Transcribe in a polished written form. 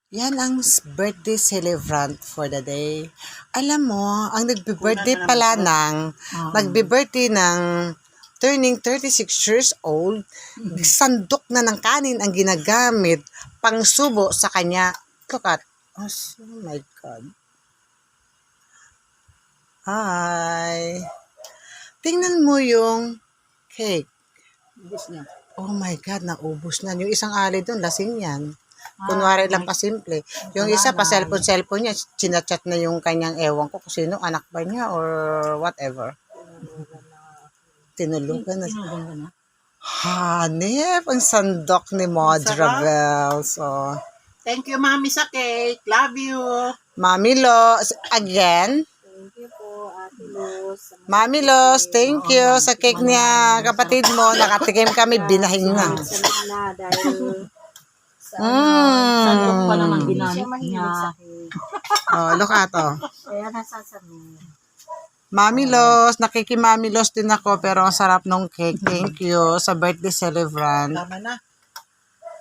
Yan ang birthday celebrant for the day. Alam mo, ang nagbe-birthday pala nagbe-birthday ng turning 36 years old, sandok na ng kanin ang ginagamit pang subo sa kanya. Look at, oh my God. Hi. Tingnan mo yung cake. Oh my God, naubos na. Yung isang alay doon, lasing yan. Kunwari lang pa simple. Yung isa pa cellphone niya, chinachat na yung kanyang ewan ko kung sino, anak ba niya or whatever. Tinulugan na. Hanep, ang sandok ni Modravel. So, Thank you, Mami, sa cake. Love you. Mami Los, again. Thank you po, Ate Luz. Mami Los, thank you sa cake niya. Kapatid mo, nakatikim kami, binahing na. Sunod na dahil Sandok pa naman hindi ginamit siya mahilig niya. sa cake. Oh, look at oh. Kaya nasasabi. Mami Los, nakikimami Los din ako pero ang sarap nung cake. Thank you sa birthday celebrant. Tama na.